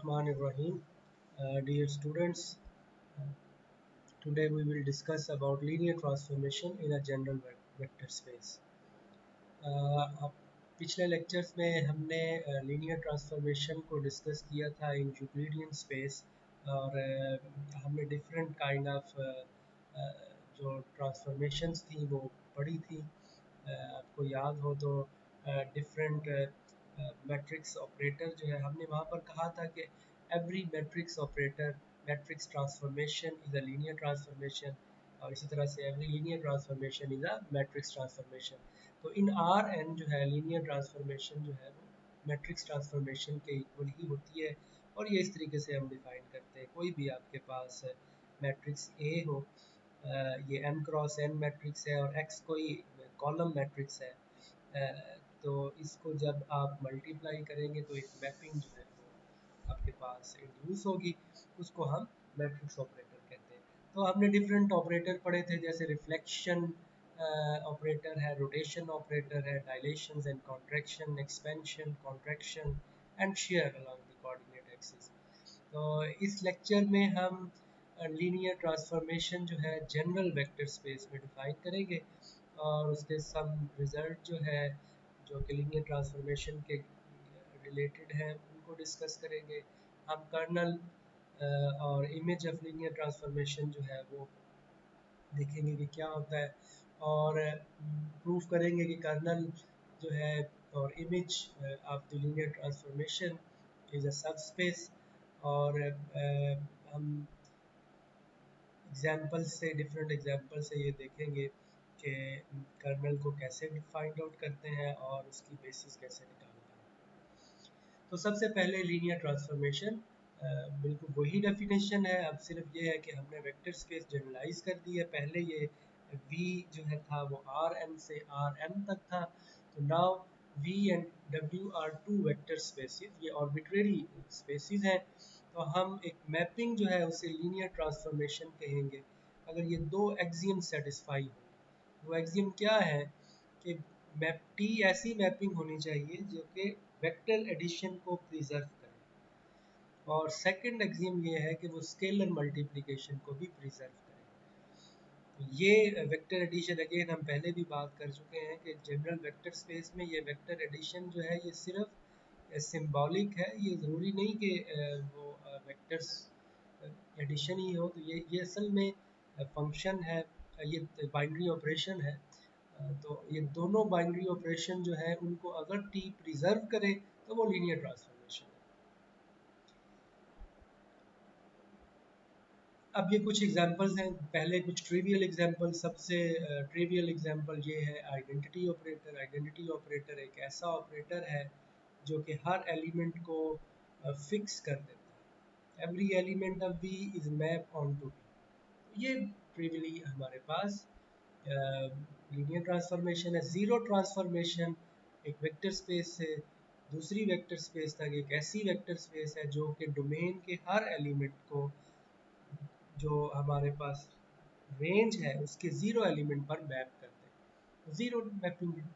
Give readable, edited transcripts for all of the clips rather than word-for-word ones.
Bismillahirrahmanirrahim. Dear students, today we will discuss about linear transformation in a general vector space. अब पिछले lectures में हमने linear transformation को discuss किया था इन यूक्लिडियन स्पेस और हमने डिफरेंट काइंड ऑफ जो ट्रांसफॉर्मेशंस थी वो पढ़ी थी। आपको याद हो तो डिफरेंट मैट्रिक्स ऑपरेटर जो है हमने वहाँ पर कहा था कि every matrix operator matrix transformation is a linear transformation और इसी तरह से every linear transformation is a matrix transformation. तो इन आर एन जो है लीनियर ट्रांसफॉर्मेशन जो है वो मैट्रिक्स ट्रांसफॉर्मेशन के इक्वल ही होती है और ये इस तरीके से हम डिफाइन करते हैं। कोई भी आपके पास मैट्रिक्स ए हो, ये m क्रॉस n मैट्रिक्स है और x कोई कॉलम मैट्रिक्स है, तो इसको जब आप मल्टीप्लाई करेंगे तो एक मैपिंग जो है वो आपके पास इंड्यूस होगी, उसको हम मैट्रिक्स ऑपरेटर कहते हैं। तो हमने डिफरेंट ऑपरेटर पढ़े थे, जैसे रिफ्लेक्शन ऑपरेटर है, रोटेशन ऑपरेटर है, dilation and contraction, expansion, contraction and share along the coordinate axis. तो इस लेक्चर में हम लीनियर ट्रांसफॉर्मेशन जो है जनरल वेक्टर स्पेस में डिफाइन करेंगे और उसके सम रिजल्ट जो है जो कि लीनियर ट्रांसफॉर्मेशन के रिलेटेड है उनको डिस्कस करेंगे। हम कर्नल और इमेज ऑफ लीनियर ट्रांसफॉर्मेशन जो है वो देखेंगे कि क्या होता है और प्रूफ करेंगे कि कर्नल जो है और image of the linear transformation is a subspace. और हम एग्जाम्पल से डिफरेंट एग्जाम्पल से ये देखेंगे कि कर्नल को कैसे फाइंड आउट करते हैं और उसकी बेसिस कैसे निकालते हैं। तो सबसे पहले लीनियर ट्रांसफॉर्मेशन बिल्कुल वही डेफिनेशन है, अब सिर्फ ये है कि हमने वेक्टर स्पेस जनरलाइज कर दी है। पहले ये V जो है था वो Rn से Rm तक था, तो now V and W are two vector spaces, ये आर्बिट्रेरी स्पेसिस हैं। तो हम एक मैपिंग जो है उसे लीनियर ट्रांसफॉर्मेशन कहेंगे अगर ये दो एक्सियम सेटिस्फाई हो। वो एक्सियम क्या है कि मैप टी ऐसी मैपिंग होनी चाहिए जो कि वेक्टर एडिशन को प्रिजर्व करे, और सेकंड एक्सियम ये है कि वो स्केलर मल्टीप्लिकेशन को भी प्रिजर्व करे। तो ये वेक्टर एडिशन अगेन हम पहले भी बात कर चुके हैं कि जनरल वेक्टर स्पेस में ये वेक्टर एडिशन जो है ये सिर्फ सिंबॉलिक है, ये ज़रूरी नहीं कि वो वेक्टर्स एडिशन ही हो। तो ये असल में फंक्शन है, ये बाइनरी ऑपरेशन है। तो ये दोनों बाइनरी ऑपरेशन जो है उनको अगर टी प्रिजर्व करे तो वो लीनियर ट्रांसफॉर्मेशन है। अब ये कुछ एग्जांपल्स हैं, पहले कुछ ट्रिवियल एग्जांपल। सबसे ट्रिवियल एग्जांपल ये है आइडेंटिटी ऑपरेटर। आइडेंटिटी ऑपरेटर एक ऐसा ऑपरेटर है जो कि हर एलिमेंट को फिक्स कर देता है। Every element of B is map on to B. ये ट्रिवियली हमारे पास लीनियर ट्रांसफॉर्मेशन है। ज़ीरो ट्रांसफॉर्मेशन एक वेक्टर स्पेस से दूसरी वेक्टर स्पेस तक एक ऐसी वेक्टर स्पेस है जो कि डोमेन के हर एलिमेंट को जो हमारे पास रेंज है उसके ज़ीरो एलिमेंट पर मैप करते हैं, ज़ीरो मैपिंग है।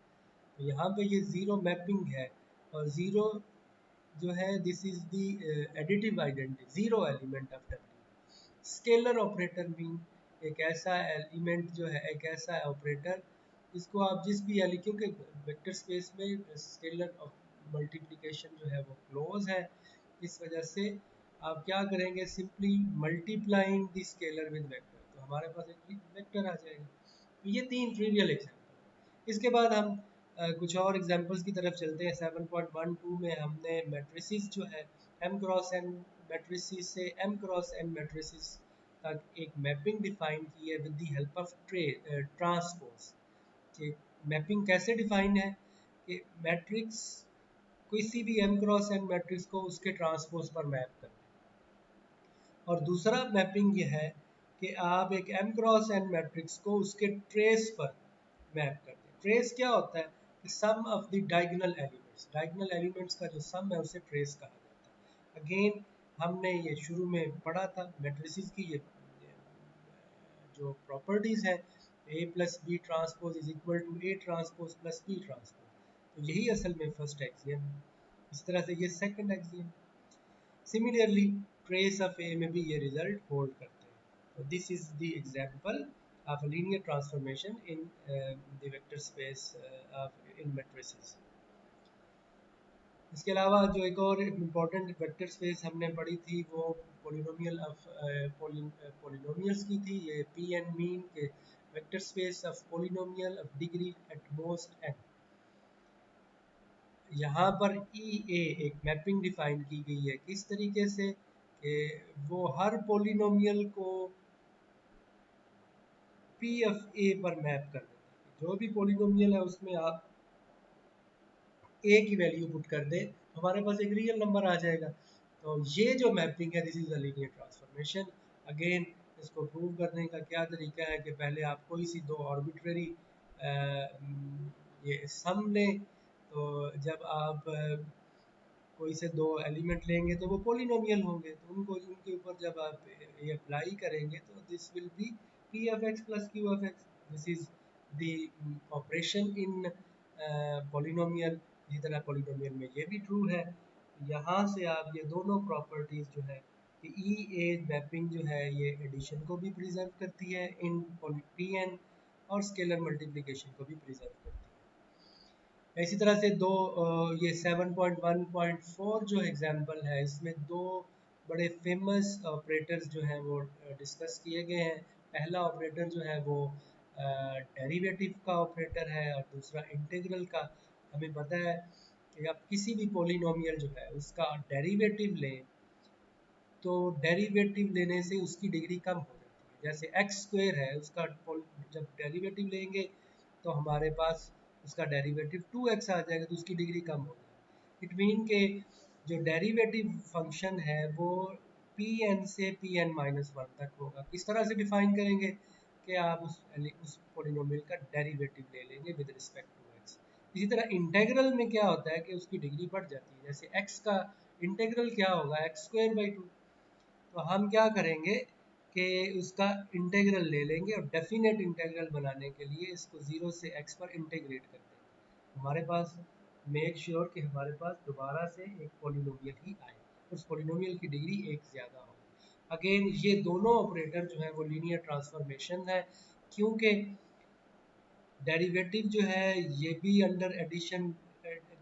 तो यहाँ पे ये ज़ीरो मैपिंग है और ज़ीरो जो है this is the additive identity, zero element of W. Scalar operator mean एक ऐसा एलिमेंट जो है, एक ऐसा ऑपरेटर जिसको आप जिस भी एलिमेंट, क्योंकि वेक्टर स्पेस में स्केलर मल्टीप्लिकेशन जो है वो क्लोज है, इस वजह से आप क्या करेंगे, simply multiplying the scalar with vector, तो हमारे पास एक वेक्टर आ जाएगा। तो ये तीन ट्रिवियल एग्जांपल। इसके बाद हम कुछ और एग्जांपल्स की तरफ चलते हैं। 7.12 में हमने मैट्रिसेस जो है m क्रॉस n मैट्रिसेस से m क्रॉस n मैट्रिसेस तक एक मैपिंग डिफाइन की है with the help of transpose. कि मैपिंग कैसे डिफाइन है कि मैट्रिक्स किसी भी m क्रॉस n मैट्रिक्स को उसके ट्रांसपोज पर मैप करना। और दूसरा मैपिंग ये है कि आप एक m क्रॉस n मैट्रिक्स को उसके ट्रेस पर मैप करते हैं। ट्रेस क्या होता है कि sum of the diagonal elements, diagonal elements का जो सम है उसे ट्रेस कहा जाता है। अगेन हमने ये शुरू में पढ़ा था मैट्रिसेस की ये जो प्रॉपर्टीज़ है, a plus B transpose is equal to a transpose plus b transpose. तो यही असल में फर्स्ट एक्सियम है। इस तरह से ये second axiom. Similarly trace of A में भी ये रिजल्ट होल्ड करते हैं। तो this is the example of linear transformation in the vector space of in matrices. इसके अलावा जो एक और इम्पोर्टेंट वेक्टर स्पेस हमने पढ़ी थी वो पोलिनोमियल ऑफ पोलिनोमियल्स की थी। ये पी एन मीन के vector space of polynomial of degree at most N. यहाँ पर ई ए एक मैपिंग डिफाइन की गई है, किस तरीके से कि वो हर पोलिनोमियल को पी ऑफ ए पर मैप कर देता है। जो भी पोलिनोमियल है उसमें आप ए की वैल्यू पुट कर दे, हमारे पास एक रियल नंबर आ जाएगा। तो ये जो मैपिंग है this is a linear transformation. Again इसको प्रूव करने का क्या तरीका है कि पहले आप कोई सी दो आर्बिट्रेरी ये सम लें। तो जब आप कोई से दो एलिमेंट लेंगे तो वो पोलिनोमियल होंगे, तो उनको उनके ऊपर जब आप ये अप्लाई करेंगे तो this will B P of x plus Q of x. This is the operation in polynomial. इसी तरह पोलिनोमियल में ये भी ट्रू है। यहाँ से आप ये दोनों प्रॉपर्टीज जो है कि ई ए मैपिंग जो है ये एडिशन को भी प्रिजर्व करती है इन पी एन, और स्केलर मल्टीप्लिकेशन को भी प्रिजर्व करती है। इसी तरह से दो ये 7.1.4 जो एग्जांपल है इसमें दो बड़े फेमस ऑपरेटर्स जो हैं वो डिस्कस किए गए हैं। पहला ऑपरेटर जो है वो डेरिवेटिव का ऑपरेटर है और दूसरा इंटीग्रल का। हमें पता है कि आप किसी भी पोलिनोमियल जो है उसका डेरिवेटिव लें तो डेरिवेटिव लेने से उसकी डिग्री कम हो जाती है। जैसे एक्स स्क्वायर है उसका जब डेरिवेटिव लेंगे तो हमारे पास उसका डेरिवेटिव 2x आ जाएगा, तो उसकी डिग्री कम हो जाएगी। इट मीन के जो डेरिवेटिव फंक्शन है वो पी एन से पी एन माइनस वन तक होगा। किस तरह से डिफाइन करेंगे कि आप उस पोलिनोमियल का डेरिवेटिव ले लेंगे विद रिस्पेक्ट टू एक्स। इसी तरह इंटेग्रल में क्या होता है कि उसकी डिग्री बढ़ जाती है। जैसे एक्स का इंटेग्रल क्या होगा, एक्स स्क्वायर बाई टू। तो हम क्या करेंगे कि उसका इंटीग्रल ले लेंगे और डेफिनेट इंटीग्रल बनाने के लिए इसको 0 से x पर इंटीग्रेट कर देंगे। हमारे पास मेक श्योर कि हमारे पास दोबारा से एक पोलिनोमियल ही आए, उस पोलिनोमियल की डिग्री एक ज़्यादा हो। अगेन ये दोनों ऑपरेटर जो है वो लीनियर ट्रांसफॉर्मेशन है, क्योंकि डेरिवेटिव जो है ये भी अंडर एडिशन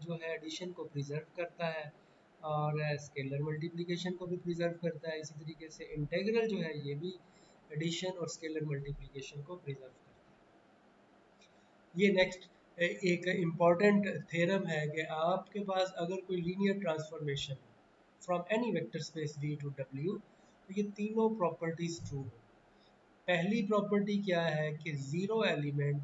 जो है एडिशन को प्रिजर्व करता है और स्केलर मल्टीप्लिकेशन को भी प्रिजर्व करता है। इसी तरीके से इंटीग्रल जो है ये भी एडिशन और स्केलर मल्टीप्लिकेशन को प्रिजर्व करता है। ये नेक्स्ट एक इम्पॉर्टेंट थ्योरम है कि आपके पास अगर कोई linear transformation from any vector space V to W तो ये तीनों प्रॉपर्टीज ट्रू हो। पहली प्रॉपर्टी क्या है कि ज़ीरो एलिमेंट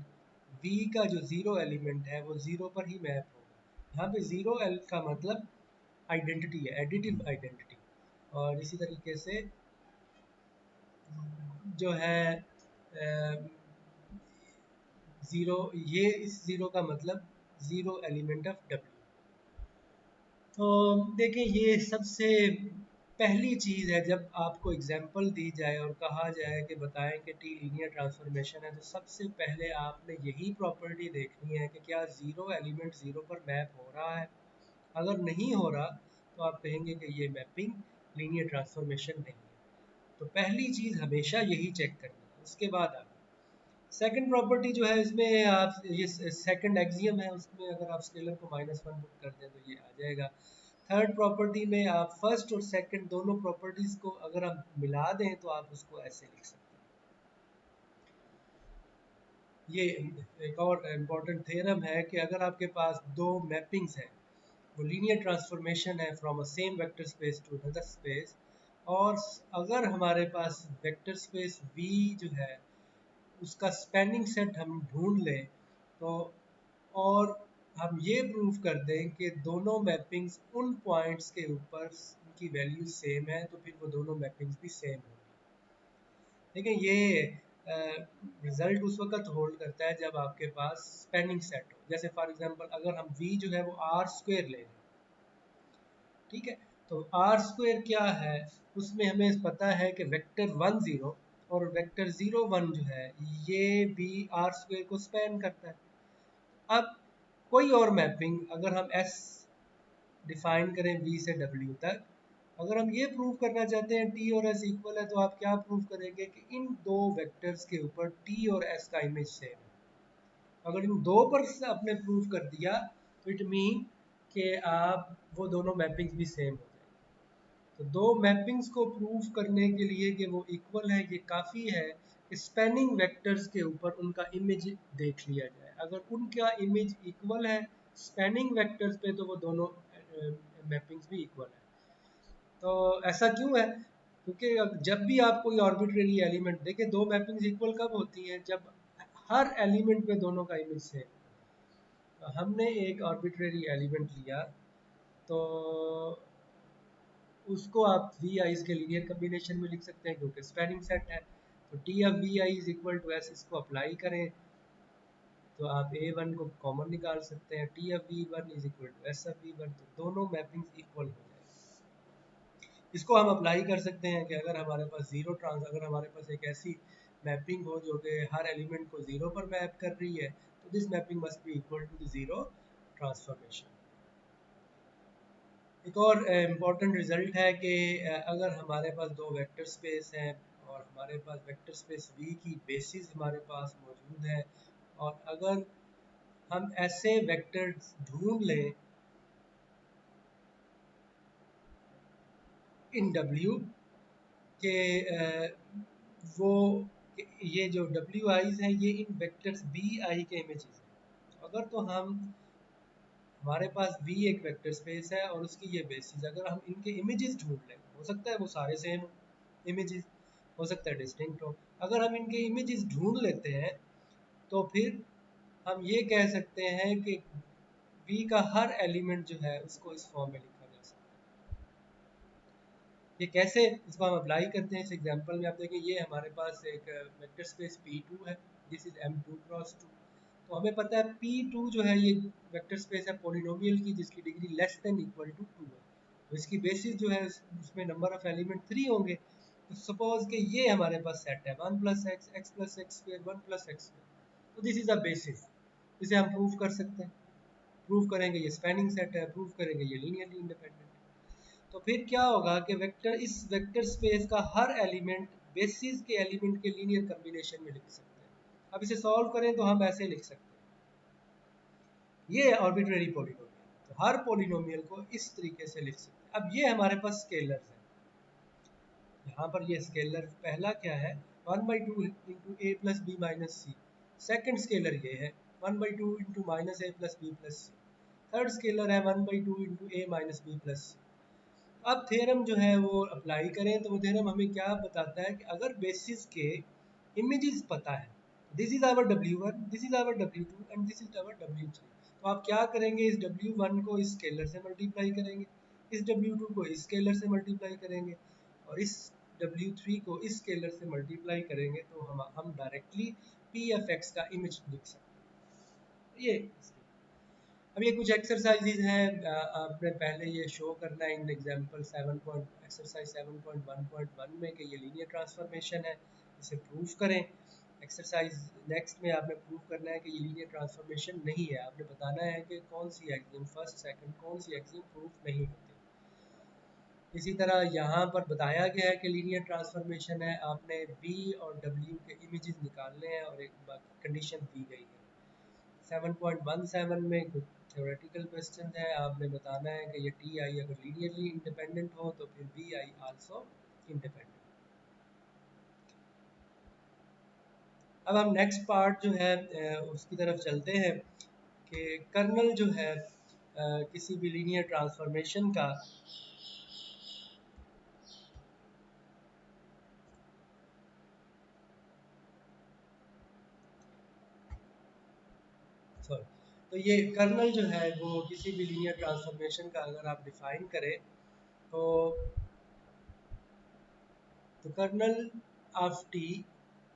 V का जो ज़ीरो एलिमेंट है वो ज़ीरो पर ही मैप होगा। यहाँ पे ज़ीरो एल का मतलब आइडेंटिटी है, एडिटिव आइडेंटिटी। और इसी तरीके से जो है ज़ीरो, ये इस ज़ीरो का मतलब ज़ीरो एलिमेंट ऑफ W। तो देखें ये सबसे पहली चीज़ है जब आपको एग्जांपल दी जाए और कहा जाए कि बताएं कि टी लीनियर ट्रांसफॉर्मेशन है, तो सबसे पहले आपने यही प्रॉपर्टी देखनी है कि क्या ज़ीरो एलिमेंट ज़ीरो पर मैप हो रहा है। अगर नहीं हो रहा तो आप कहेंगे कि ये मैपिंग लीनियर ट्रांसफॉर्मेशन नहीं है। तो पहली चीज़ हमेशा यही चेक करनी है। उसके बाद आप सेकंड प्रॉपर्टी जो है इसमें आप ये सेकंड एक्सियम है, उसमें अगर आप स्केलर को -1 पुट कर दें तो ये आ जाएगा। थर्ड प्रॉपर्टी में आप फर्स्ट और सेकंड दोनों प्रॉपर्टीज को अगर आप मिला दें तो आप उसको ऐसे लिख सकते हैं। ये एक और इम्पॉर्टेंट थ्योरम है कि अगर आपके पास दो मैपिंग्स हैं, वो लीनियर ट्रांसफॉर्मेशन है from a same vector space to another space, और अगर हमारे पास वेक्टर स्पेस V जो है उसका स्पैनिंग सेट हम ढूंढ लें तो, और हम ये प्रूव कर दें कि दोनों मैपिंग्स उन पॉइंट्स के ऊपर उनकी वैल्यू सेम है, तो फिर वो दोनों मैपिंग्स भी सेम होंगी। देखिए ये रिजल्ट उस वक्त होल्ड करता है जब आपके पास स्पैनिंग सेट हो। जैसे फॉर एग्जांपल अगर हम V जो है वो आर स्क्वायर ले लें, ठीक है, तो आर स्क्वायर क्या है, उसमें हमें पता है कि वेक्टर 1 0 और वेक्टर 0 1 जो है ये भी आर स्क्वायर को स्पैन करता है। अब कोई और मैपिंग अगर हम S डिफाइन करें V से W तक, अगर हम ये प्रूव करना चाहते हैं टी और एस इक्वल है, तो आप क्या प्रूव करेंगे कि इन दो वेक्टर्स के ऊपर टी और एस का इमेज सेम है। अगर इन दो पर आपने प्रूव कर दिया तो इट मीन कि आप वो दोनों मैपिंग्स भी सेम हो जाएंगे। तो दो मैपिंग्स को प्रूव करने के लिए कि वो इक्वल है, ये काफ़ी है कि स्पैनिंग वेक्टर्स के ऊपर उनका इमेज देख लिया जाए। अगर उनका इमेज इक्वल है स्पैनिंग वेक्टर्स पे, तो वो दोनों मैपिंग्स भी इक्वल है। तो ऐसा क्यों है? क्योंकि जब भी आप कोई आर्बिट्रेरी एलिमेंट देखें, दो मैपिंग्स इक्वल कब होती हैं? जब हर एलिमेंट पे दोनों का इमेज सेम। तो हमने एक आर्बिट्रेरी एलिमेंट लिया, तो उसको आप वी आईज के लीनियर कम्बिनेशन में लिख सकते हैं क्योंकि स्पैनिंग सेट है। तो T of V I is equal to S, इसको अप्लाई करें तो आप ए वन को कॉमन निकाल सकते हैं। T of V one is equal to S of V one, तो दोनों मैपिंग्स इक्वल हो जाएंगे। इसको हम अप्लाई कर सकते हैं कि अगर हमारे पास अगर हमारे पास एक ऐसी मैपिंग हो जो कि हर एलिमेंट को जीरो पर मैप कर रही है, तो this mapping must be equal to the zero transformation. एक और इम्पॉर्टेंट रिजल्ट है कि अगर हमारे पास दो वेक्टर स्पेस हैं और हमारे पास वेक्टर स्पेस V की बेसिस हमारे पास मौजूद है, और अगर हम ऐसे वेक्टर्स ढूंढ लें इन W के वो ये जो डब्ल्यू आईज हैं ये इन वेक्टर्स बी आई के इमेजेस हैं। अगर तो हमारे पास V एक वेक्टर स्पेस है और उसकी ये बेसिस, अगर हम इनके इमेजेस ढूंढ लें, हो सकता है वो सारे सेम हो इमेजेस, हो सकता है डिस्टिंक्ट हो। अगर हम इनके इमेजेस ढूंढ लेते हैं तो फिर हम ये कह सकते हैं कि V का हर एलिमेंट जो है उसको इस फॉर्म में लिखा जा सकता है। ये कैसे? इसको हम अप्लाई करते हैं इस एग्जांपल में। आप देखें ये हमारे पास एक वेक्टर स्पेस P2 है, दिस इज M2 क्रॉस 2। तो हमें पता है P2 जो है ये वेक्टर स्पेस है पोलिनोमियल की जिसकी degree less than equal to 2 है। तो इसकी बेसिस जो है उसमें नंबर ऑफ एलिमेंट 3 होंगे। तो सपोज कि ये हमारे पास सेट है 1 plus x, x plus x square, 1 plus x square. तो दिस इज अ बेसिस, इसे हम प्रूव कर सकते हैं। प्रूव करेंगे ये स्पैनिंग सेट है, प्रूव करेंगे ये लीनियरली इंडिपेंडेंट है। तो फिर क्या होगा कि इस वेक्टर स्पेस का हर एलिमेंट बेसिस के एलिमेंट के लीनियर कॉम्बिनेशन में लिख सकते हैं। अब इसे सॉल्व करें तो हम ऐसे लिख सकते हैं, ये आर्बिट्रेरी पोलिनोमियल। तो हर पोलिनोमियल को इस तरीके से लिख सकते हैं। अब ये हमारे पास स्केलर्स हैं, यहाँ पर ये स्केलर पहला क्या है 1/2 इंटू ए प्लस बी माइनस सी। सेकेंड स्केलर ये है 1/2 इंटू माइनस ए प्लस बी प्लस सी। थर्ड स्केलर है 1/2 इंटू ए माइनस बी प्लस सी। अब थ्योरम जो है वो अप्लाई करें तो वो थ्योरम हमें क्या बताता है कि अगर बेसिस के इमेजेस पता है, this is our W1, this is our W2 and this is our W3, तो आप क्या करेंगे? इस W1 को इस स्केलर से मल्टीप्लाई करेंगे, इस W2 को इस स्केलर से मल्टीप्लाई करेंगे और इस W3 को इस स्केलर से मल्टीप्लाई करेंगे, तो हम डायरेक्टली PFX का इमेज लिख सकते हैं। ये अब ये कुछ एक्सरसाइजेज हैं, आपने पहले ये शो करना है इन एग्जांपल एक्सरसाइज 7.1.1 में कि ये लीनियर ट्रांसफॉर्मेशन है, इसे प्रूफ करें। एक्सरसाइज नेक्स्ट में आपने प्रूव करना है कि ये लीनियर ट्रांसफॉर्मेशन नहीं है। आपने बताना है कि कौन सी एक्सियम फर्स्ट सेकंड कौन सी एक्सियम प्रूफ नहीं होती। इसी तरह यहाँ पर बताया गया है कि लीनियर ट्रांसफॉर्मेशन है, आपने V और W के इमेजेस निकालने हैं और एक कंडीशन दी गई है। 7.17 में कुछ थ्योरेटिकल क्वेश्चन है, आपने बताना है कि ये टी आई अगर लीनियरली इंडिपेंडेंट हो तो फिर वी आई आल्सो इंडिपेंडेंट। अब हम नेक्स्ट पार्ट जो है उसकी तरफ चलते हैं कि कर्नल जो है किसी भी लीनियर ट्रांसफॉर्मेशन का सॉरी, तो ये कर्नल जो है वो किसी भी लीनियर ट्रांसफॉर्मेशन का अगर आप डिफाइन करें तो the kernel of T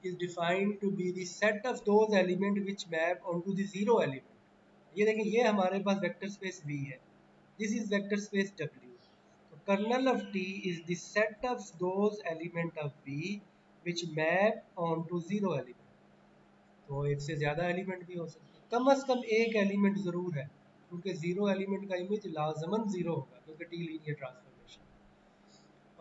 is defined to be the set of those element which map onto the zero element. ये देखें ये हमारे पास वेक्टर स्पेस V है, this is vector space W. तो kernel of T is the set of those element of V which map onto zero element. तो एक से ज़्यादा एलिमेंट भी हो सकते हैं, कम से कम एक एलिमेंट ज़रूर है क्योंकि ज़ीरो एलिमेंट का इमेज लाजमन ज़ीरो होगा क्योंकि टी लीनियर ट्रांसफॉर्मेशन।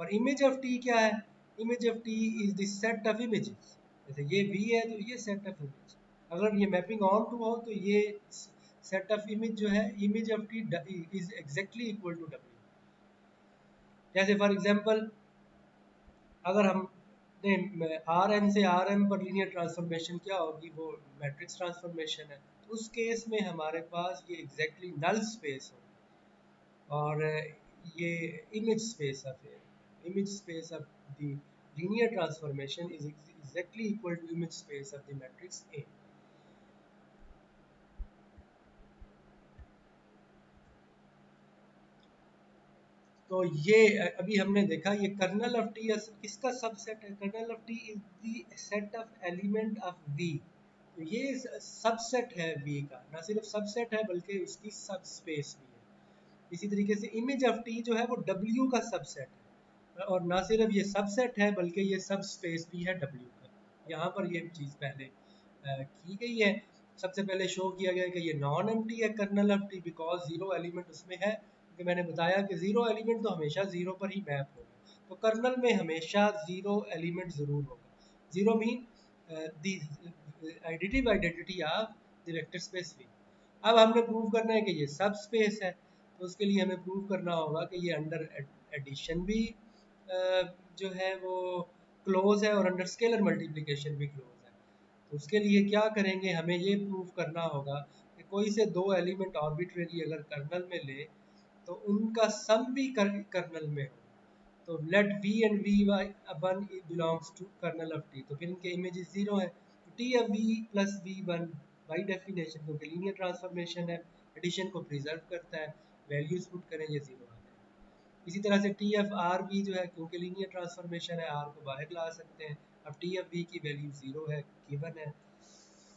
और इमेज ऑफ टी क्या है? Image of T is the set of images. जैसे ये वी है तो ये सेट ऑफ इमेज, अगर ये मैपिंग ऑन टू हो तो ये सेट ऑफ इमेज जो है, image of T is exactly equal to W. जैसे फॉर एग्जांपल अगर हम आर एन से आर एम पर लीनियर ट्रांसफॉर्मेशन क्या होगी, वो मैट्रिक्स ट्रांसफॉर्मेशन है, तो उस केस में हमारे पास ये एग्जैक्टली नल स्पेस हो, और ये image space of image space of the linear transformation is exactly equal to image space of the matrix A. तो ये अभी हमने देखा, ये कर्नल ऑफ टी किसका सबसेट है? Kernel of T is the set of element of V. तो ये सबसेट है वी का, ना सिर्फ सबसेट है बल्कि उसकी सब स्पेस भी है। इसी तरीके से इमेज ऑफ टी जो है वो डब्ल्यू का सबसेट है, और ना सिर्फ ये सबसेट है बल्कि ये सब स्पेस भी है डब्ल्यू का। यहाँ पर ये चीज़ पहले की गई है। सबसे पहले शो किया गया कि ये नॉन एम्प्टी है kernel of T, because zero element उसमें है, क्योंकि मैंने बताया कि जीरो एलिमेंट तो हमेशा जीरो पर ही मैप होगा, तो कर्नल में हमेशा जीरो एलिमेंट जरूर होगा। Zero mean the additive identity of the vector space V. अब हमने प्रूव करना है कि ये सब स्पेस है, तो उसके लिए हमें प्रूव करना होगा कि ये अंडर एडिशन भी जो है वो क्लोज है, और अंडर स्केलर मल्टीप्लिकेशन भी क्लोज है। तो उसके लिए क्या करेंगे, हमें ये प्रूव करना होगा कि कोई से दो एलिमेंट आर्बिट्रेरी अगर कर्नल में ले तो उनका सम भी कर्नल में हो। तो let V and V one belongs to kernel of T, तो फिर इनके इमेजेस जीरो है, तो T of V plus V one by definition, क्योंकि लीनियर ट्रांसफॉर्मेशन है, एडिशन को प्रिजर्व करता है, वैल्यूज पुट करें ये जीरो आ जाए। इसी तरह से टी एफ आर भी जो है, क्योंकि लीनियर ट्रांसफॉर्मेशन है, आर को बाहर ला सकते हैं, अब टी एफ वी की वैल्यू जीरो है, गिवन है।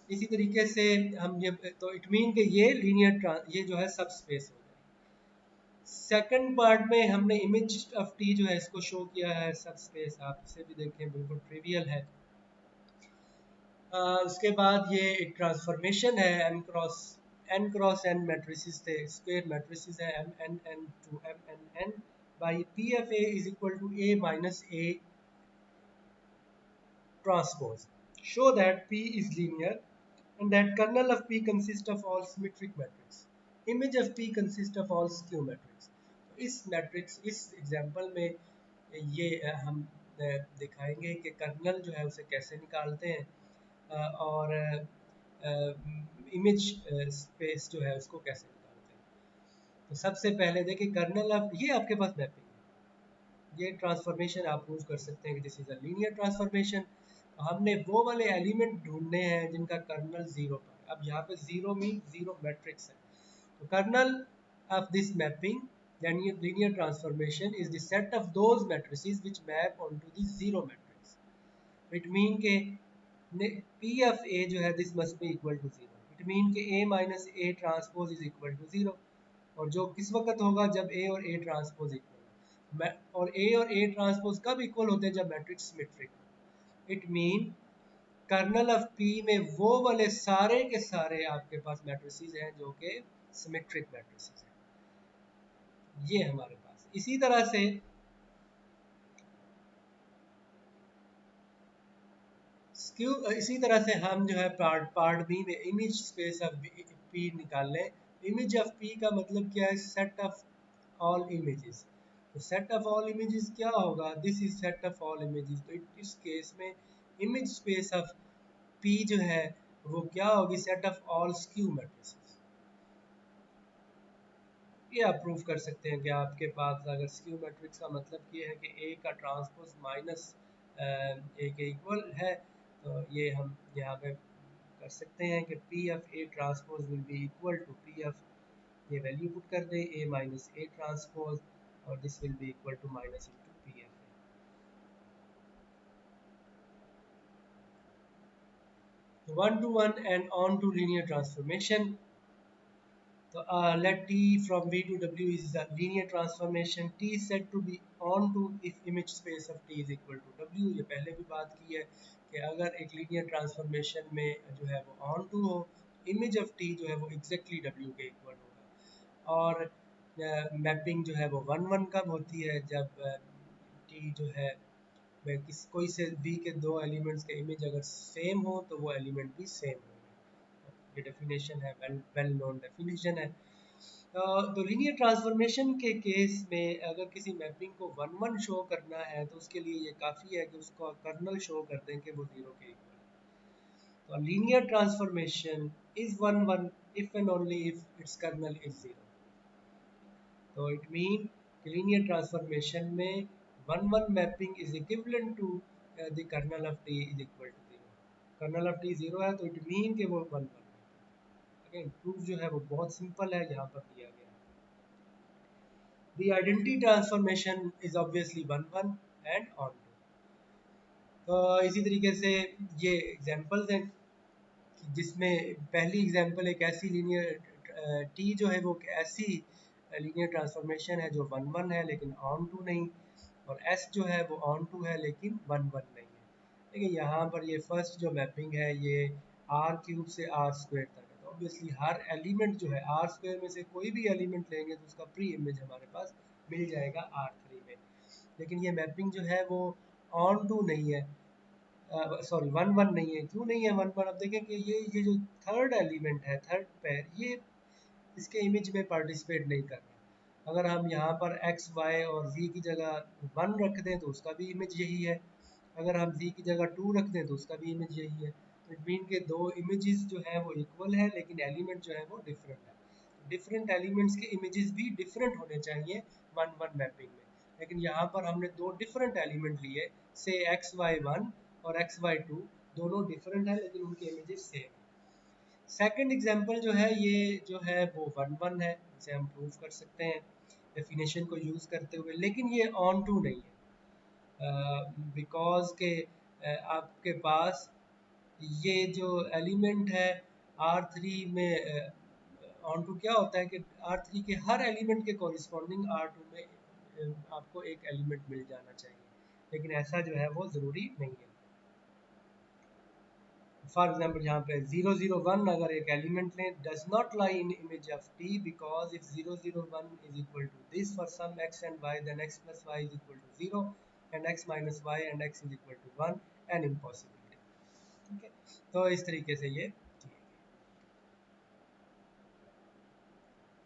इसी तरीके से हम ये, तो इट मीन कि ये लीनियर ये जो है सब स्पेस हो गया। सेकंड पार्ट में हमने इमेज ऑफ टी जो है इसको शो किया है सब स्पेस, आप इसे भी देखें, बिल्कुल ट्रिवियल है। उसके बाद ये एक ट्रांसफॉर्मेशन है एम क्रॉस एन मैट्रिसेस थे, स्क्वायर मैट्रिसेस है M N N to M N N by P F A is equal to A minus A transpose. Show that P is linear and that kernel of P consists of all symmetric matrix. Image of P consists of all skew matrix. इस matrix, इस example में ये हम दिखाएंगे कि colonel जो है उसे कैसे निकालते हैं, और इमेज स्पेस जो है उसको कैसे निकालते हैं। तो सबसे पहले देखिए कर्नल ऑफ, ये आपके पास मैपिंग है, ये ट्रांसफॉर्मेशन आप प्रूव कर सकते हैं कि this is a linear transformation. हमने वो वाले एलिमेंट ढूंढने हैं जिनका कर्नल जीरो पर, अब यहाँ पे जीरो मीन जीरो मैट्रिक्स है, तो kernel of this mapping linear transformation is the set of those matrices which map onto the zero matrix. It mean के P of A जो है this must be equal to zero. It mean के A minus A transpose is equal to zero. और जो किस वक्त होगा, जब A और A ट्रांसपोज इक्वल, और A और A ट्रांसपोज कब इक्वल होते हैं, जब मैट्रिक्स सिमेट्रिक हो। It mean kernel of P में वो वाले सारे के सारे आपके पास मैट्रिसेस हैं जो कि सिमेट्रिक मैट्रिसेस हैं, ये हमारे पास। इसी तरह से इसी तरह से हम जो है पार्ट बी में इमेज स्पेस ऑफ पी निकाल लें। इमेज ऑफ पी का मतलब क्या है, सेट ऑफ ऑल इमेजेस। तो सेट ऑफ ऑल इमेजेस क्या होगा, this is set of all images. तो इस केस में इमेज स्पेस ऑफ पी जो है वो क्या होगी, set of all skew matrices. ये आप प्रूव कर सकते हैं कि आपके पास अगर स्क्यू मैट्रिक्स का मतलब ये है कि ए का ट्रांसपोज माइनस ए के इक्वल है, तो ये हम यहाँ पे कर सकते हैं कि P of A transpose will be equal to P of, ये वैल्यू पुट कर दें, ए माइनस ए ट्रांसपोज, और this will be equal to minus into P F A. One to one and on to linear transformation. So let T from V to W is a linear transformation. T is said to be onto if image space of T is equal to W. ये पहले भी बात की है कि अगर एक linear transformation में जो है वो on to हो, image of T जो है वो exactly W के equal होगा। और मैपिंग जो है वो 1 1 कब होती है, जब टी जो है कोई से बी के दो एलिमेंट्स के इमेज अगर सेम हो तो वो एलिमेंट भी सेम होंगे। ये डेफिनेशन है, वेल नोन डेफिनेशन है। तो लीनियर ट्रांसफॉर्मेशन के केस में अगर किसी मैपिंग को वन वन शो करना है तो उसके लिए ये काफ़ी है कि उसको कर्नल शो कर दें कि वो जीरो के इक्वल है। तो linear transformation is one one if and only if its kernel is zero. तो इट मीन लीनियर ट्रांसफॉर्मेशन में one one mapping is equivalent to the kernel of T is equal to zero. Kernel of T zero है तो it mean कि वो one one. Again proof जो है वो बहुत सिंपल है, यहाँ पर दिया गया है। The identity transformation is obviously one one and on to। तो इसी तरीके से ये एग्जांपल्स हैं जिसमें पहली एग्जांपल एक ऐसी लीनियर टी जो है वो ऐसी लीनियर ट्रांसफॉर्मेशन है जो वन वन है लेकिन ऑन टू नहीं, और एस जो है वो ऑन टू है लेकिन वन वन नहीं है। देखिए यहाँ पर ये फर्स्ट जो मैपिंग है ये आर क्यूब से आर स्क्वायर तक है, तो ऑब्वियसली हर एलिमेंट जो है आर स्क्वायर में से कोई भी एलिमेंट लेंगे तो उसका प्री इमेज हमारे पास मिल जाएगा आर थ्री में। लेकिन ये मैपिंग जो है वो ऑन टू नहीं है, सॉरी वन वन नहीं है। क्यों नहीं है वन वन? अब देखें कि ये जो थर्ड एलिमेंट है, थर्ड पेयर, ये इसके इमेज में पार्टिसिपेट नहीं कर रहा। अगर हम यहाँ पर एक्स वाई और जी की जगह वन रख दें तो उसका भी इमेज यही है, अगर हम जी की जगह टू रख दें तो उसका भी इमेज यही है। तो इट मीन के दो इमेजेस जो है वो इक्वल है लेकिन एलिमेंट जो है वो डिफरेंट है। डिफरेंट एलिमेंट्स के इमेजेस भी डिफरेंट होने चाहिए वन वन मैपिंग में, लेकिन यहाँ पर हमने दो डिफरेंट एलिमेंट लिए, से एक्स वाई वन और एक्स वाई टू, दोनों डिफरेंट है लेकिन उनके इमेजेस सेम है। सेकंड एग्जांपल जो है ये जो है वो वन वन है, इसे हम प्रूव कर सकते हैं डेफिनेशन को यूज़ करते हुए, लेकिन ये ऑन टू नहीं है बिकॉज के आपके पास ये जो एलिमेंट है आर थ्री में ऑन टू क्या होता है कि आर थ्री के हर एलिमेंट के कॉरिस्पॉन्डिंग आर टू में आपको एक एलिमेंट मिल जाना चाहिए, लेकिन ऐसा जो है वो ज़रूरी नहीं है। फॉर एग्जाम्पल यहाँ पे 001 अगर एक एलिमेंट लें, does not lie in image of T because if 001 is equal to this for some X and Y then X plus Y is equal to 0 and X minus Y and X is equal to 1 an impossibility. ठीक है, तो इस तरीके से ये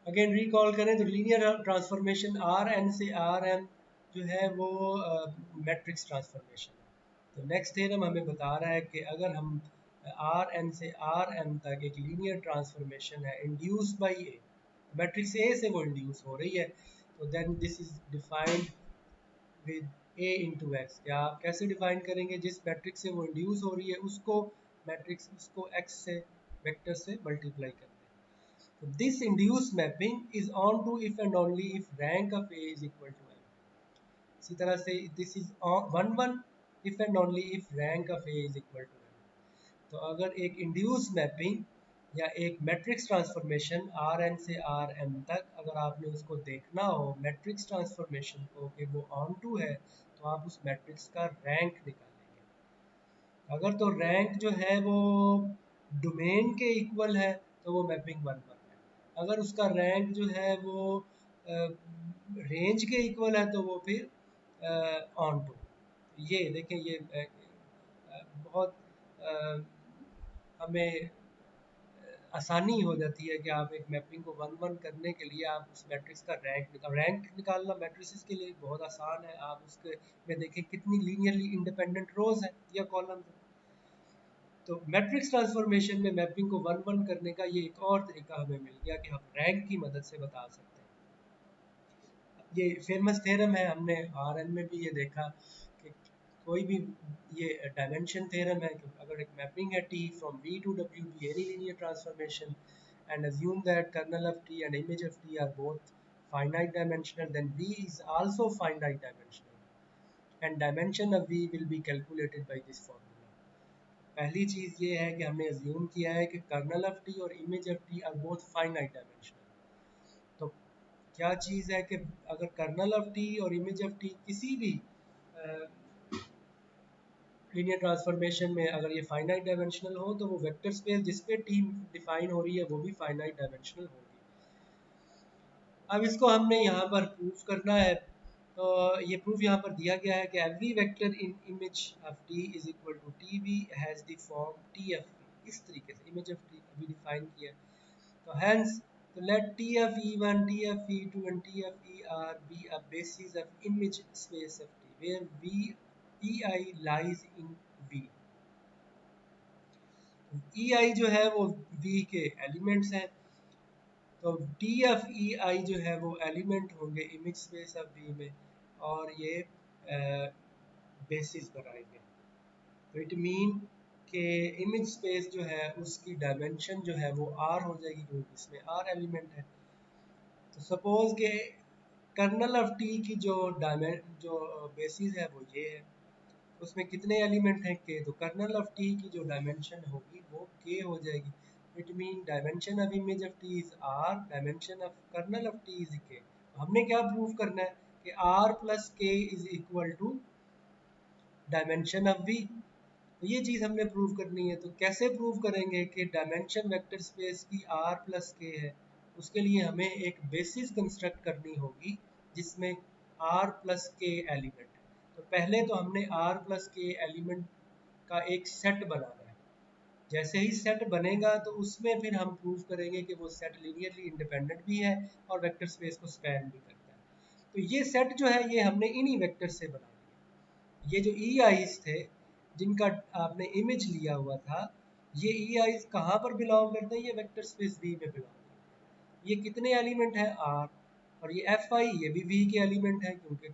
again recall करें तो linear transformation are N से आर एम जो है वो मैट्रिक्स ट्रांसफॉर्मेशन है। तो नेक्स्ट थ्योरम हमें बता रहा है कि अगर हम आर एन से आर एम तक एक लीनियर ट्रांसफॉर्मेशन है induce by A, matrix A से वो इंड्यूस हो रही है, तो then this is defined with A into X. क्या आप कैसे डिफाइन करेंगे? जिस मैट्रिक्स से वो इंड्यूस हो रही है उसको मैट्रिक्स उसको एक्स से वेक्टर से मल्टीप्लाई कर। So this induced mapping is on to if and only if rank of A is equal to M. इसी तरह से this is one one if and only if rank of A is equal to M. तो अगर एक induced mapping या एक matrix transformation are N से R M तक अगर आपने उसको देखना हो मैट्रिक्स ट्रांसफॉर्मेशन को कि वो ऑन टू है, तो आप उस मैट्रिक्स का रैंक निकालेंगे। अगर तो रैंक जो है वो डोमेन के इक्वल है तो वो मैपिंग वन वन, अगर उसका रैंक जो है वो रेंज के इक्वल है तो वो फिर ऑन टू। ये देखें ये बहुत हमें आसानी हो जाती है कि आप एक मैपिंग को वन वन करने के लिए आप उस मैट्रिक्स का रैंक निकालना मैट्रिसेस के लिए बहुत आसान है। आप उसके में देखें कितनी लीनियरली इंडिपेंडेंट रोज है या कॉलम है। तो मैट्रिक्स ट्रांसफॉर्मेशन में मैपिंग को वन वन करने का ये एक और तरीका हमें मिल गया कि हम रैंक की मदद से बता सकते हैं। ये फेमस थ्योरम है, हमने आरएन में भी ये देखा कि कोई भी ये डायमेंशन थ्योरम है कि अगर एक मैपिंग है T from V to W be any linear transformation and assume that kernel of T and image of T are both finite dimensional, then V is also finite dimensional and dimension of V will be calculated by this formula। पहली चीज़ ये है कि हमने assume किया है कि colonel of T और image of T are both finite dimensional. तो क्या चीज़ है कि अगर कर्नल ऑफ टी और इमेज ऑफ टी किसी भी लीनियर ट्रांसफॉर्मेशन में अगर ये फाइनाइट डायमेंशनल हो तो वो वेक्टर स्पेस जिस पे टी डिफाइन हो रही है वो भी फाइनाइट डायमेंशनल होगी। अब इसको हमने यहाँ पर प्रूफ करना है ये प्रूफ यहाँ पर दिया गया है कि every vector in image of T is equal to T V has the form T F V. इस तरीके से इमेज ऑफ टी अभी डिफाइन किया है। तो हैंस तो let T of E one, T of E two and T of E R be a basis of image space of T where V E I lies in V. E I जो है वो we के elements हैं, तो T of E I जो है वो element होंगे इमेज स्पेस ऑफ वी में, और ये बेसिस बनाएंगे। तो इट मीन कि इमेज स्पेस जो है उसकी डायमेंशन जो है वो आर हो जाएगी, क्योंकि इसमें आर एलिमेंट है। तो सपोज के कर्नल ऑफ टी की जो बेसिस है वो ये है, उसमें कितने एलिमेंट हैं के, तो कर्नल ऑफ टी की जो डायमेंशन होगी वो के हो जाएगी। It mean dimension of image of T is R, dimension of kernel of T is K. हमने क्या प्रूव करना है कि R plus K is equal to dimension of V. तो ये चीज़ हमने प्रूव करनी है। तो कैसे प्रूव करेंगे कि डायमेंशन वेक्टर स्पेस की आर प्लस के है, उसके लिए हमें एक बेसिस कंस्ट्रक्ट करनी होगी जिसमें आर प्लस के एलिमेंट है। तो पहले तो हमने आर प्लस के एलिमेंट का एक सेट बनाना है। जैसे ही सेट बनेगा तो उसमें फिर हम प्रूव करेंगे कि वो सेट लीनियरली इंडिपेंडेंट भी है और वेक्टर स्पेस को स्पैन भी करता है। तो ये सेट जो है ये हमने इन्हीं वेक्टर से बना लिया। ये जो ई आईज थे जिनका आपने इमेज लिया हुआ था, ये ई आईज कहाँ पर बिलोंग करते हैं, ये वेक्टर स्पेस वी में बिलोंग करते हैं। ये कितने एलिमेंट है आर, और ये एफ आई ये भी वी के एलिमेंट है, क्योंकि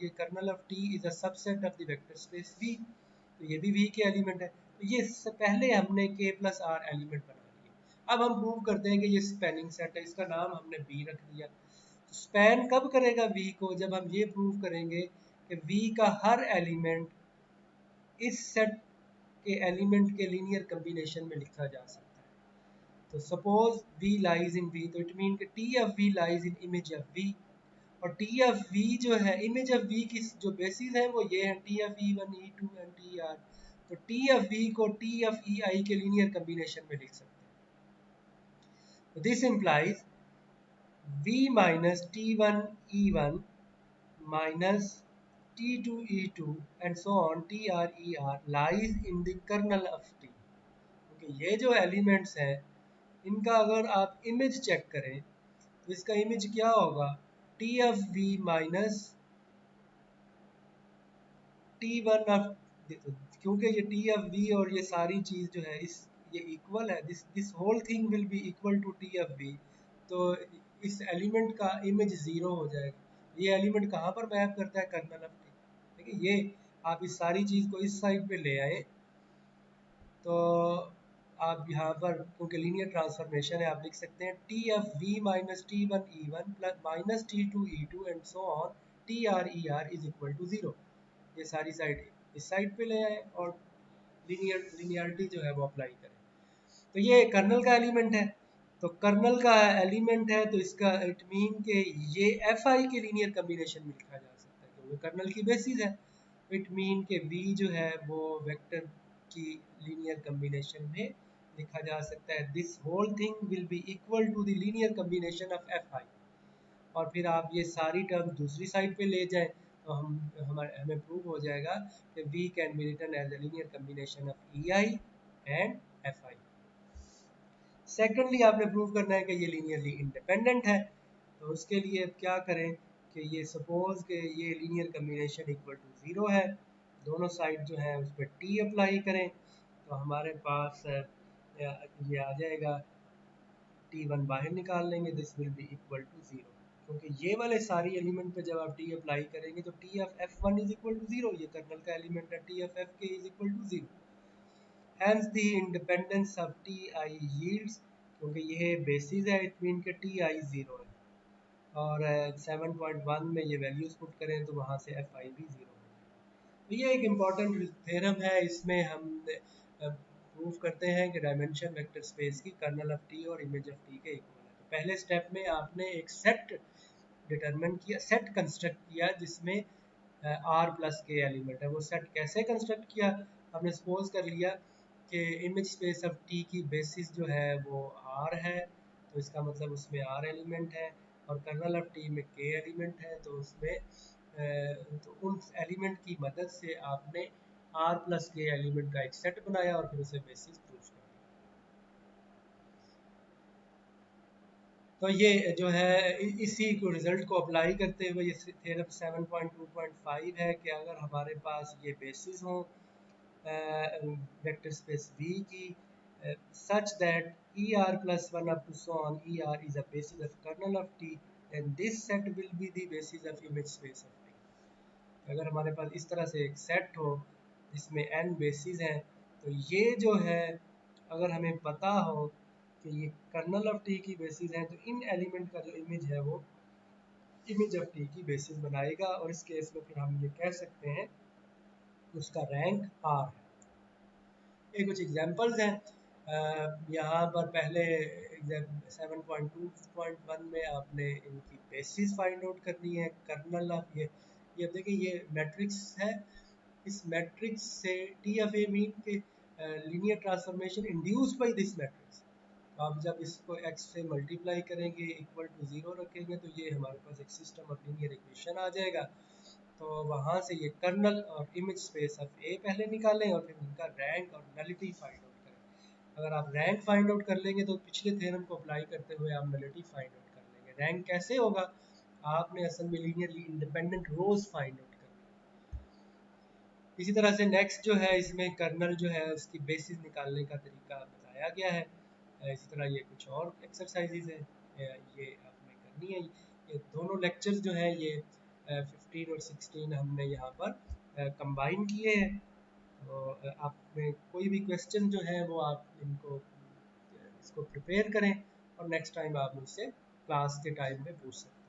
ये kernel of T is a subset of the vector space V, तो ये भी वी के एलिमेंट है। तो ये पहले हमने के प्लस आर एलिमेंट बना लिए। अब हम प्रूव करते हैं कि ये स्पैनिंग सेट है, इसका नाम हमने वी रख दिया। स्पैन कब करेगा वी को, जब हम ये प्रूव करेंगे कि वी का हर एलिमेंट इस सेट के एलिमेंट के लीनियर कम्बिनेशन में लिखा जा सकता है। तो suppose v lies in v, तो इट मीन कि t of v lies in image of v, और t ऑफ v जो है इमेज ऑफ v की जो बेसिस है वो ये है t of e1 e2 and tr। तो t ऑफ v को t ऑफ ei के लीनियर कम्बिनेशन में लिख सकते हैं। तो this implies v minus t1 e1 minus T2 E2 and so on TR ER lies in the kernel of T। क्योंकि ये जो एलिमेंट्स हैं इनका अगर आप इमेज चेक करें तो इसका इमेज क्या होगा, T F V minus T one of, क्योंकि ये टी एफ वी और ये सारी चीज़ जो है इस ये इक्वल है, this whole thing will be equal to T F V. तो इस एलिमेंट का इमेज ज़ीरो हो जाएगा। ये एलिमेंट कहाँ पर मैप करता है, कर्नल ऑफ टी। ठीक है, ये आप इस सारी चीज़ को इस साइड पे ले आए तो आप यहाँ पर क्योंकि लीनियर ट्रांसफॉर्मेशन है, आप लिख सकते हैं T F V minus T one E one plus minus T two E two and so on T R E R is equal to zero. ये सारी साइड इस साइड पे ले आए और लिनियरिटी जो है वो अप्लाई करें। तो ये कर्नल का एलिमेंट है, तो कर्नल का एलिमेंट है तो इसका इट मीन कि ये एफ आई के लीनियर कम्बिनेशन में लिखा जा सकता है क्योंकि कर्नल की बेसिस है। इट मीन के वी जो है वो वेक्टर की लीनियर कम्बिनेशन में लिखा जा सकता है। This whole thing will be equal to the linear combination of F I. और फिर आप ये सारी टर्म दूसरी साइड पे ले जाएं तो हमें प्रूव हो जाएगा कि v can be written as a linear combination of E I and F I. Secondly आपने प्रूव करना है कि ये लीनियरली इंडिपेंडेंट है। तो उसके लिए अब क्या करें कि ये सपोज कि ये linear combination equal to zero है, दोनों साइड जो है उस पर टी अप्लाई करें तो हमारे पास ये आ जाएगा, T1 बाहर निकाल लेंगे, this will be equal to zero. क्योंकि ये वाले सारी एलिमेंट पे जब आप टी अप्लाई करेंगे तो T of F one is equal to zero, ये कर्नल का एलिमेंट है, T of F K is equal to zero. Hence the independence of T I yields, क्योंकि ये बेसिस है इट मीन के टी आई ज़ीरो है, और 7.1 में ये वैल्यूज पुट करें तो वहाँ से एफ आई भी ज़ीरो है। तो ये एक इम्पॉर्टेंट थ्योरम है, इसमें हम प्रूव करते हैं कि डायमेंशन वेक्टर स्पेस की कर्नल ऑफ टी और इमेज ऑफ टी के इक्वल है। तो पहले स्टेप में आपने एक सेट डिटरमिन किया, सेट कंस्ट्रक्ट किया जिसमें आर प्लस के एलिमेंट है। वो सेट कैसे कंस्ट्रक्ट किया, हमने सपोज कर लिया कि इमेज स्पेस ऑफ टी की बेसिस जो है वो आर है, तो इसका मतलब उसमें आर एलिमेंट है, और कर्नल ऑफ टी में के एलिमेंट है, तो उसमें तो उन एलिमेंट की मदद से आपने r प्लस के एलिमेंट का एक सेट बनाया और फिर उसे बेसिस प्रूफ कर दिया। तो ये जो है इसी को रिजल्ट को अप्लाई करते हुए ये थ्योरम 7.2.5 है कि अगर हमारे पास ये बेसिस हो वेक्टर स्पेस V की such that ER plus 1 up to so on ER is a basis of kernel of T, then this set will be the basis of image space of T. अगर हमारे पास इस तरह से एक set हो जिसमें n basis हैं तो ये जो है अगर हमें पता हो कि ये कर्नल ऑफ टी की बेसिस हैं तो इन एलिमेंट का जो इमेज है वो इमेज ऑफ टी की बेसिस बनाएगा और इस केस में फिर हम ये कह सकते हैं उसका रैंक आर है। ये कुछ एग्जांपल्स हैं यहाँ पर पहले 7.2.1 में आपने इनकी बेसिस फाइंड आउट करनी है कर्नल ऑफ ये देखिए ये मैट्रिक्स है, इस मैट्रिक्स से टी ऑफ ए मीन के linear transformation induced by this matrix. आप जब इसको x से मल्टीप्लाई करेंगे इक्वल टू 0 रखेंगे तो ये हमारे पास एक सिस्टम ऑफ लीनियर इक्वेशन आ जाएगा। तो वहाँ से ये कर्नल और इमेज स्पेस ऑफ ए पहले निकालें और फिर उनका रैंक और नलिटी फाइंड आउट करें। अगर आप रैंक फाइंड आउट कर लेंगे तो पिछले थ्योरम को अप्लाई करते हुए आप नलिटी फाइंड आउट कर लेंगे। रैंक कैसे होगा, आपने असल में लीनियरली इंडिपेंडेंट रोज फाइंड आउट करनी है। इसी तरह से नेक्स्ट जो है इसमें कर्नल जो है उसकी बेसिस निकालने का तरीका बताया गया है। इसी तरह ये कुछ और एक्सरसाइजेज हैं ये आपने करनी है। ये दोनों लेक्चर्स जो हैं ये 15 और 16 हमने यहाँ पर कंबाइन किए हैं। तो आपने कोई भी क्वेश्चन जो है वो आप इनको इसको प्रिपेयर करें और नेक्स्ट टाइम आप मुझसे क्लास के टाइम पे पूछ सकते हैं।